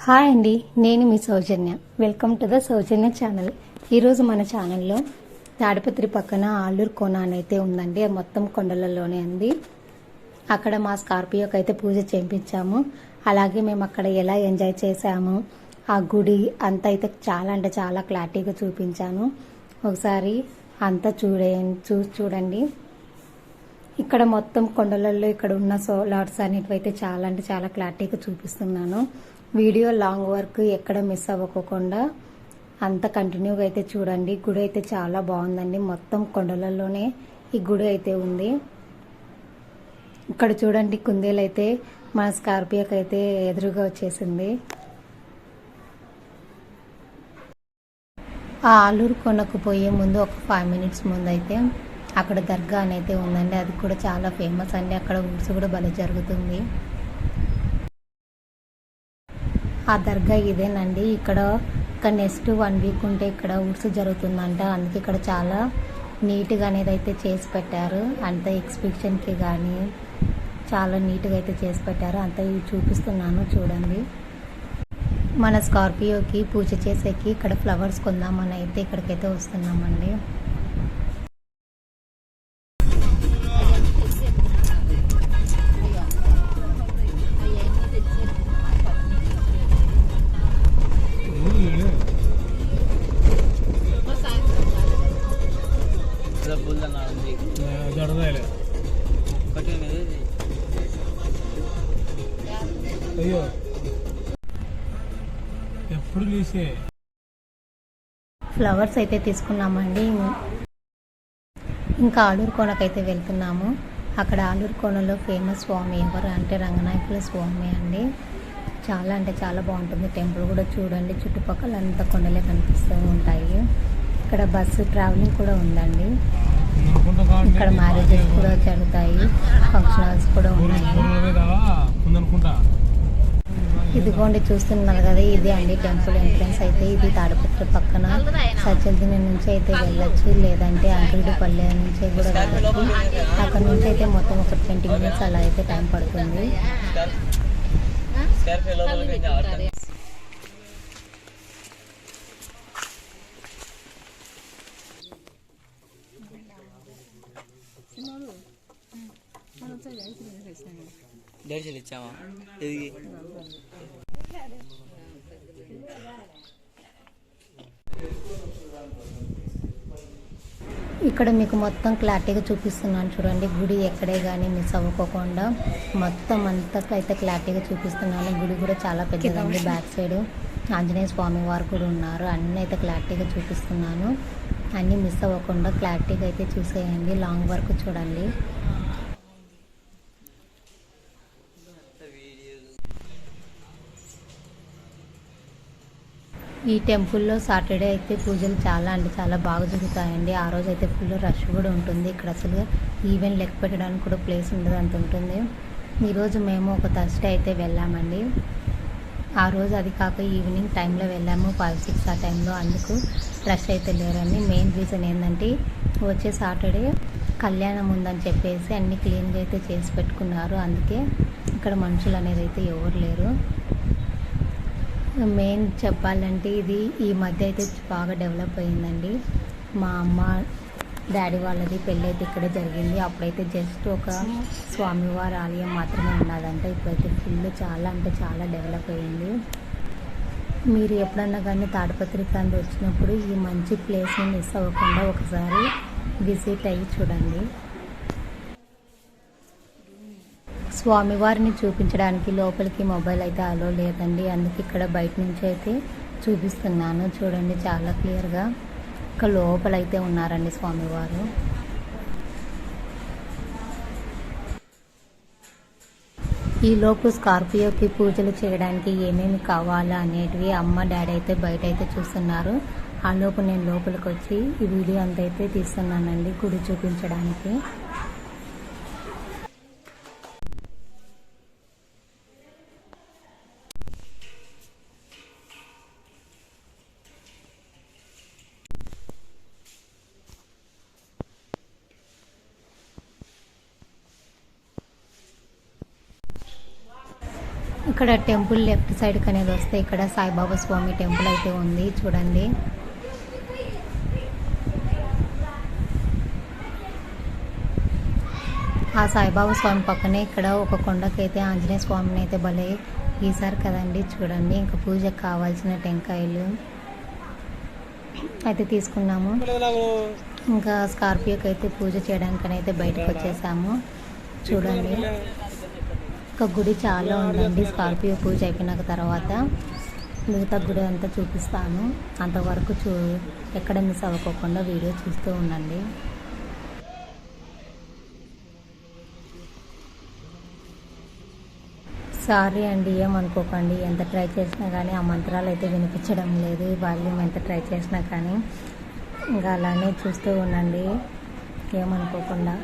Hi అండి, నేను మీ Soujanya. Welcome to the Soujanya channel. ఈరోజు మన ఛానల్లో తాడిపత్రి పక్కన ఆలూరు కోన అయితే ఉందండి. అది మొత్తం కొండలలోనే ఉంది. అక్కడ మా స్కార్పియోకి అయితే పూజ చేయించాము. అలాగే మేము అక్కడ ఎలా ఎంజాయ్ చేసాము, ఆ గుడి అంతా అయితే చాలా అంటే చాలా క్లారిటీగా చూపించాను. ఒకసారి అంతా చూడండి. ఇక్కడ మొత్తం కొండలలో ఇక్కడ ఉన్న సోలార్స్ అనేటివైతే చాలా అంటే చాలా క్లారిటీగా చూపిస్తున్నాను. వీడియో లాంగ్ వర్క్ ఎక్కడ మిస్ అవ్వకుండా అంత కంటిన్యూగా అయితే చూడండి. గుడి అయితే చాలా బాగుందండి. మొత్తం కొండలలోనే ఈ గుడి అయితే ఉంది. ఇక్కడ చూడండి, కుందేలు అయితే మన స్కార్పియోకి అయితే ఎదురుగా వచ్చేసింది. ఆ ఆలూరు కొనకు పోయే ముందు ఒక 5 minutes ముందు అయితే అక్కడ దర్గా అనేది ఉందండి. అది కూడా చాలా ఫేమస్ అండి. అక్కడ ఉర్సు కూడా భలే జరుగుతుంది. ఆ దర్గా ఇదేనండి. ఇక్కడ నెక్స్ట్ 1 week ఉంటే ఇక్కడ ఉర్సు జరుగుతుందంట. అందుకే ఇక్కడ చాలా నీట్గా అనేది అయితే చేసి పెట్టారు. అంత ఎగ్జిబిషన్కి కానీ చాలా నీట్గా అయితే చేసి పెట్టారు. అంత చూపిస్తున్నాను చూడండి. మన స్కార్పియోకి పూజ చేసేకి ఇక్కడ ఫ్లవర్స్ కొందామని అయితే ఇక్కడికైతే వస్తున్నామండి. అయ్యో ఎప్పుడు చూసే ఫ్లవర్స్ అయితే తీసుకున్నామండి. ఇంకా ఆలూరు కోనకైతే వెళ్తున్నాము. అక్కడ ఆలూరు కోనలో ఫేమస్ స్వామి ఎవరు అంటే రంగనాయకుల స్వామి అండి. చాలా అంటే చాలా బాగుంటుంది. టెంపుల్ కూడా చూడండి, చుట్టుపక్కల అంతా కొండలే కనిపిస్తూ ఉంటాయి. ఇక్కడ బస్సు ట్రావెలింగ్ కూడా ఉందండి. ఇక్కడ మ్యారేజెస్ కూడా జరుగుతాయి, ఫంక్షన్ హాల్స్ కూడా ఉన్నాయి. ఇదిగోండి చూస్తున్నారు కదా, ఇది అండి టెంపుల్ ఎంట్రన్స్ అయితే. ఇది తాడిపత్రి పక్కన సజ్జలదిన్నె నుంచి అయితే వెళ్ళొచ్చు, లేదంటే అంకురెడ్డిపల్లె నుంచి కూడా వెళ్ళొచ్చు. అక్కడ నుంచి అయితే మొత్తం ఒక 20 minutes అలా అయితే టైం పడుతుంది. దర్శనం ఇచ్చామా? ఇక్కడ మీకు మొత్తం క్లారిటీగా చూపిస్తున్నాను చూడండి. గుడి ఎక్కడే కానీ మిస్ అవ్వకోకుండా మొత్తం అంతా అయితే క్లారిటీగా చూపిస్తున్నాను. గుడి కూడా చాలా పెద్దదండి. బ్యాక్ సైడ్ ఆంజనేయ స్వామి వారు కూడా ఉన్నారు. అన్నీ అయితే క్లారిటీగా చూపిస్తున్నాను. అన్నీ మిస్ అవ్వకుండా క్లారిటీగా అయితే చూసేయండి. లాంగ్ వరకు చూడండి. ఈ టెంపుల్లో సాటర్డే అయితే పూజలు చాలా అంటే చాలా బాగా జరుగుతాయండి. ఆ రోజు అయితే ఫుల్ రష్ కూడా ఉంటుంది. ఇక్కడ అసలు ఈవెంట్ లెక్క పెట్టడానికి కూడా ప్లేస్ ఉండదు, అంత ఉంటుంది. ఈరోజు మేము ఒక థర్స్డే అయితే వెళ్ళామండి. ఆ రోజు అది కాక ఈవినింగ్ టైంలో వెళ్ళాము, 5-6 ఆ టైంలో. అందుకు రష్ అయితే లేరండి. మెయిన్ రీజన్ ఏంటంటే వచ్చే సాటర్డే కళ్యాణం ఉందని చెప్పేసి అన్నీ క్లీన్గా అయితే చేసి పెట్టుకున్నారు. అందుకే ఇక్కడ మనుషులు అనేది అయితే ఎవరు లేరు. మెయిన్ చెప్పాలంటే ఇది ఈ మధ్య అయితే బాగా డెవలప్ అయ్యిందండి. మా అమ్మ డాడీ వాళ్ళది పెళ్ళి అయితే ఇక్కడే జరిగింది. అప్పుడైతే జస్ట్ ఒక స్వామివారి ఆలయం మాత్రమే ఉన్నదంట. ఇప్పుడైతే ఫుల్ చాలా అంటే చాలా డెవలప్ అయ్యింది. మీరు ఎప్పుడన్నా కానీ తాడిపత్రి ప్రాంతం వచ్చినప్పుడు ఈ మంచి ప్లేస్ని మిస్ అవ్వకుండా ఒకసారి విజిట్ అయ్యి చూడండి. స్వామివారిని చూపించడానికి లోపలికి మొబైల్ అయితే అలో లేదండి. అందుకే ఇక్కడ బయట నుంచి అయితే చూపిస్తున్నాను చూడండి చాలా క్లియర్గా. ఇక్కడ లోపలైతే ఉన్నారండి స్వామివారు. ఈ లోపు స్కార్పియోకి పూజలు చేయడానికి ఏమేమి కావాలా అనేటివి అమ్మ డాడీ అయితే బయట అయితే చూస్తున్నారు. ఆ లోపు నేను లోపలికి వచ్చి ఈ వీడియో అంతా అయితే తీస్తున్నానండి గుడి చూపించడానికి. ఇక్కడ టెంపుల్ లెఫ్ట్ సైడ్ అనేది వస్తే ఇక్కడ సాయిబాబా స్వామి టెంపుల్ అయితే ఉంది చూడండి. ఆ సాయిబాబా స్వామి పక్కనే ఇక్కడ ఒక కొండకైతే ఆంజనేయ స్వామిని అయితే భలే గీసారు కదండి. చూడండి, ఇంకా పూజకు కావాల్సిన టెంకాయలు అయితే తీసుకున్నాము. ఇంకా స్కార్పియోకి అయితే పూజ చేయడానికి అయితే బయటకు వచ్చేసాము. చూడండి, ఒక గుడి చాలా ఉందండి. స్కార్పియో పూజ అయిపోయిన తర్వాత మిగతా గుడి అంతా చూపిస్తాను. అంతవరకు ఎక్కడ మిస్ అవ్వకోకుండా వీడియో చూస్తూ ఉండండి. సారీ అండి, ఏమనుకోకండి. ఎంత ట్రై చేసినా కానీ ఆ మంత్రాలు అయితే వినిపించడం లేదు. వాల్యూమ్ ఎంత ట్రై చేసినా కానీ ఇంకా అలానే చూస్తూ ఉండండి, ఏమనుకోకుండా.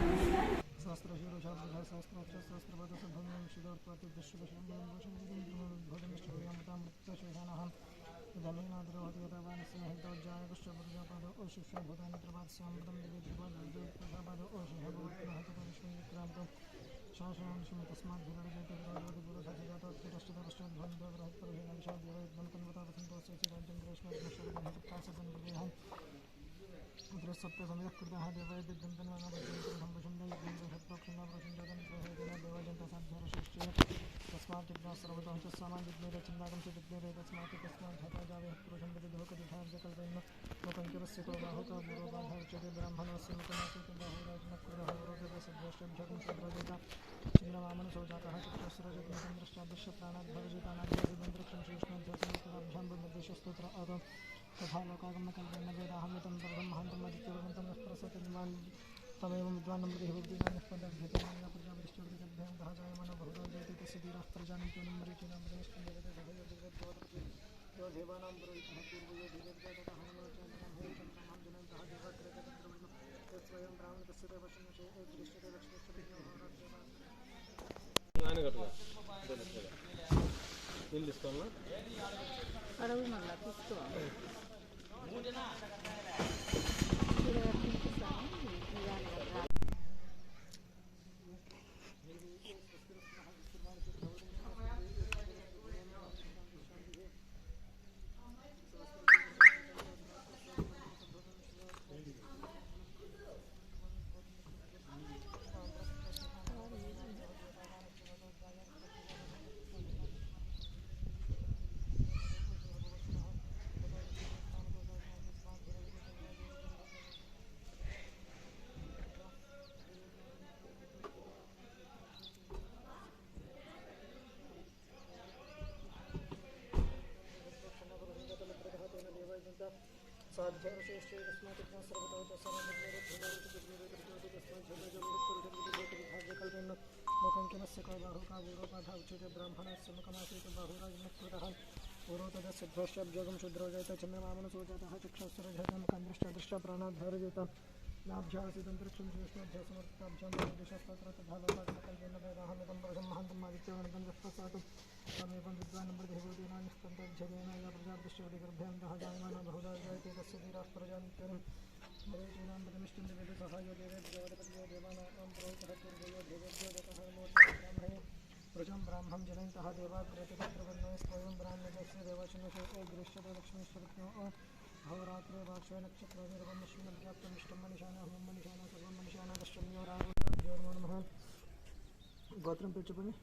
గోత్రం పేరు చెప్పండి.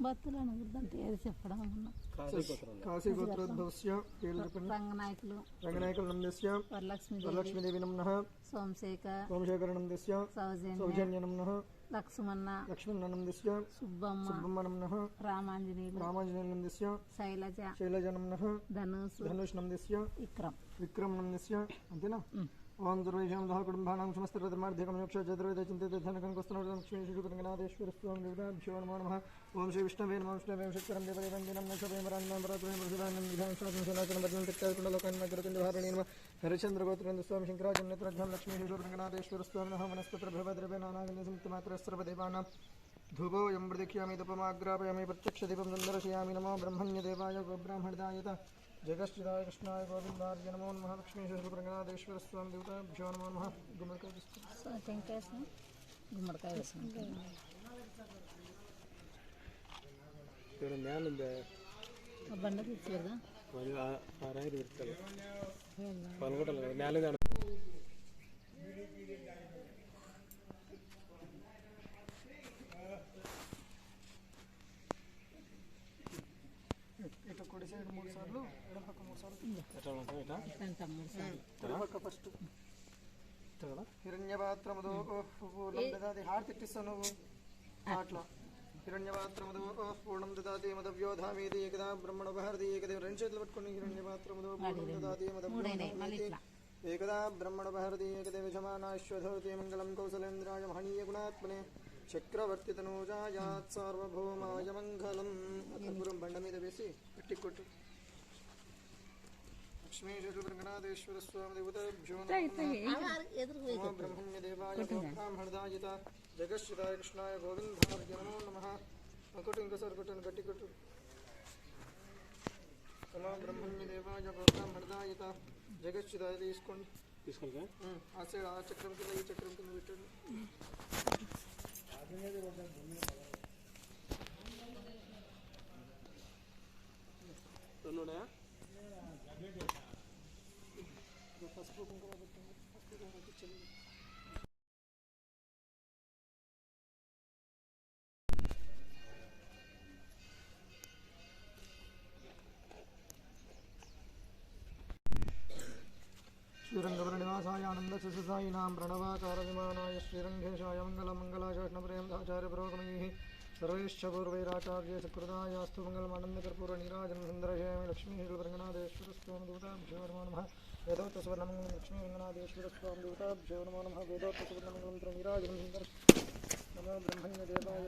భక్తులు అనకూడదంటే ఏది చెప్పడం కాశీ గోత్రోద్భవస్య పేరు చెప్పండి. రంగనాయకుల నందస్య వరలక్ష్మీదేవి నమః. సోమశేఖర నందస్య సౌజన్య నమః. లక్ష్మణ నందస్య సుబ్బమ్మ నమః. రామాంజనేయ నందస్య శైలజ నమః. ధనుష్ నందస్య విక్రమ్ నందస్య. అంతేనా? ఓం సర్వేషాం సహ కుటుంబానాం సమస్తధర్మార్థకం మోక్ష చతుర్వేద చింతిత ధనకం లక్ష్మీ శ్రీరంగనాథేశ్వర స్వామిభ్యో నమో నమః. ఓం శ్రీ విష్ణవే నమః. విష్ణవే శక్తిరం దేవదేవం దినం నశవేమరాన్నం పరాత్రం ప్రసుదానం విధానం శాతం సనాతన భజనం తిక్కాకుండా లోకాన్ని నగరతుంది భారణి నమః. హరిచంద్ర గోత్రేంద్ర స్వామి శంకరాచార్య నేత్రజ్ఞం లక్ష్మీ శ్రీరంగనాథేశ్వర స్వామి నమః. వనస్పత్ర భవద్రవే నానాగల్య సంతమాత్ర సర్వదేవానాం ధూపోయం ప్రదక్షియామి తపమాగ్రాపయామి ప్రత్యక్షదీపం సందర్శయామి. నమో బ్రహ్మణ్యదేవాయ గోబ్రాహ్మణదాయత జగశ్చిదాయ కృష్ణాయ గోవిందార్య నమో నమః. లక్ష్మీ శ్రీరంగనాథేశ్వర స్వామి దేవతాభ్యో నమో నమః. గుమ్మడికాయ ఇక్కడ మేలుందా ఆ బండ తెచ్చు కదా ఆ రాయి పెడతారు పలగొట్టాలి కదా మేలేదు ఇటు కుడి సైడ్ 3 సార్లు ఎడమ పక్క 3 సార్లు ఎట్లా ఉంటాం ఇట్లా అంట 3 సార్లు ఎడమ పక్క ఫస్ట్ ఇట్లా కదా హిరణ్యపాత్రముదో పూర్ణం దదాతి హార్ట్ తిట్టిస్తావు నువ్వు అట్లా హిరణ్యపాత్రముదో పూర్ణం దదాతి మదవ్యోధామీతి ఏకదా బ్రహ్మణ భారతి ఏకదే రెండు చేతులు పట్టుకుని హిరణ్యపాత్రముదో పూర్ణం దదాతి మదవ్యోధామీతి ఏకదా బ్రహ్మణ భారతి ఏకదే విజమానాశ్వధోతి మంగళం కౌసలేంద్రాయ మహనీయ గుణాత్మనే చక్రవర్తి తనూజాయాత్ సార్వభౌమాయ మంగళం. గురం బండ మీద వేసి పెట్టి కొట్టు. లక్ష్మీ రంగనాథేశ్వర స్వామి దేవతాభ్యో నమః బ్రహ్మణ్య దేవాయ బ్రాహ్మణదాయిత జగశ్చితాయ కృష్ణాయ గోవిందాయ నమో నమః. కొట్టు ఇంకోసారి కొట్టాను గట్టి కొట్టు. నమో బ్రహ్మణ్య దేవాయ బ్రాహ్మణదాయిత జగశ్చితాయ తీసుకోండి. తీసుకుంటా ఆ సైడ్ ఆ చక్రం కింద ఈ చక్రం కింద పెట్టండి. పసుపు కుంకుమ పెట్టండి. పసుపు కుంకుమ పెట్టించండి. శ్రీరంగవరనివాసాయ ఆనందశిశుసాయినాం ప్రణవాకార విమానాయ శ్రీరంగేశాయ మంగళమంగళాచార్య పురోగమై సర్వేశ్చ పూర్వైరాచార్య సకృతాయాస్తు మంగళమానందకర్పూర నీరాజనం సుందరశేమి లక్ష్మీ రంగనాథేశ్వర స్వామి దేవతాభ్యో నమో నమః. వేదోక్త సువర్ణమంగళం లక్ష్మీ రంగనాథేశ్వర స్వామి దేవతాభ్యో నమో నమః. వేదోక్త సువర్ణమంగళం నీరాజనం సుందర నమో బ్రహ్మణ్య దేవాయ.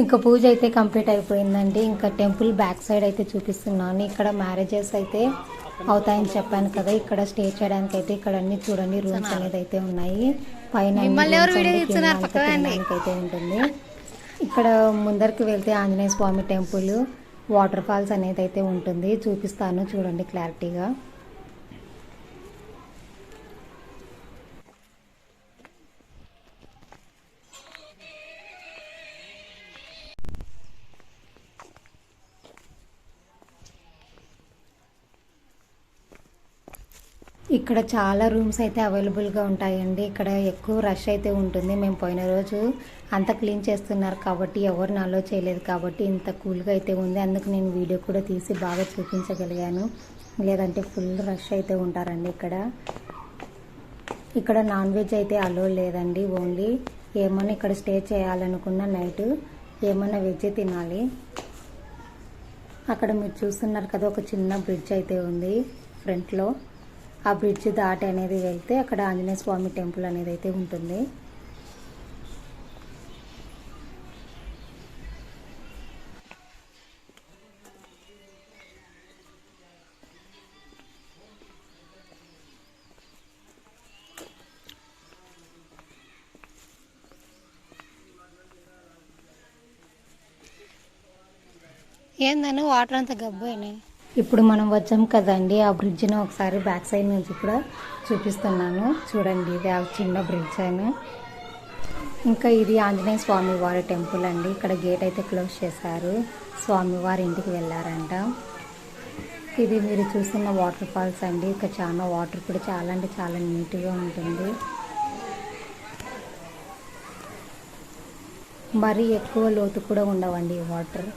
ఇంకా పూజ అయితే కంప్లీట్ అయిపోయిందండి. ఇంకా టెంపుల్ బ్యాక్ సైడ్ అయితే చూపిస్తున్నాను. ఇక్కడ మ్యారేజెస్ అయితే అవుతాయని చెప్పాను కదా. ఇక్కడ స్టే చేయడానికి అయితే ఇక్కడ అన్ని చూడండి రూమ్స్ అనేది అయితే ఉన్నాయి. పైన అయితే ఉంటుంది. ఇక్కడ ముందరికి వెళ్తే ఆంజనేయ స్వామి టెంపుల్, వాటర్ ఫాల్స్ అనేది అయితే ఉంటుంది. చూపిస్తాను చూడండి క్లారిటీగా. ఇక్కడ చాలా రూమ్స్ అయితే అవైలబుల్గా ఉంటాయండి. ఇక్కడ ఎక్కువ రష్ అయితే ఉంటుంది. మేము పోయిన రోజు అంతా క్లీన్ చేస్తున్నారు కాబట్టి ఎవరిని అలో చేయలేదు కాబట్టి ఇంత కూల్గా అయితే ఉంది. అందుకు నేను వీడియో కూడా తీసి బాగా చూపించగలిగాను. లేదంటే ఫుల్ రష్ అయితే ఉంటారండి ఇక్కడ. ఇక్కడ నాన్ వెజ్ అయితే అలో లేదండి. ఓన్లీ ఏమన్నా ఇక్కడ స్టే చేయాలనుకున్న నైట్ ఏమన్నా వెజ్ తినాలి. అక్కడ మీరు చూస్తున్నారు కదా, ఒక చిన్న బ్రిడ్జ్ అయితే ఉంది ఫ్రంట్లో. ఆ బ్రిడ్జ్ దాటి అనేది వెళ్తే అక్కడ ఆంజనేయ స్వామి టెంపుల్ అనేది అయితే ఉంటుంది. ఏందని వాటర్ అంతా గబ్బైనాయి. ఇప్పుడు మనం వచ్చాం కదండి, ఆ బ్రిడ్జ్ని ఒకసారి బ్యాక్ సైడ్ నుంచి కూడా చూపిస్తున్నాను చూడండి. ఇది ఆ చిన్న బ్రిడ్జ్ అని. ఇంకా ఇది ఆంజనేయ స్వామి వారి టెంపుల్ అండి. ఇక్కడ గేట్ అయితే క్లోజ్ చేశారు. స్వామివారి ఇంటికి వెళ్ళారంట. ఇది మీరు చూస్తున్న వాటర్ ఫాల్స్ అండి. ఇక చాలా వాటర్ కూడా చాలా అంటే చాలా నీట్గా ఉంటుంది. మరీ ఎక్కువ లోతు కూడా ఉండవండి ఈ వాటర్.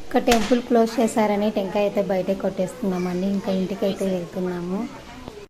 ఇంకా టెంపుల్ క్లోజ్ చేశారని టెంకాయ అయితే బయటే కొట్టేస్తున్నామండి. ఇంకా ఇంటికి అయితే వెళ్తున్నాము.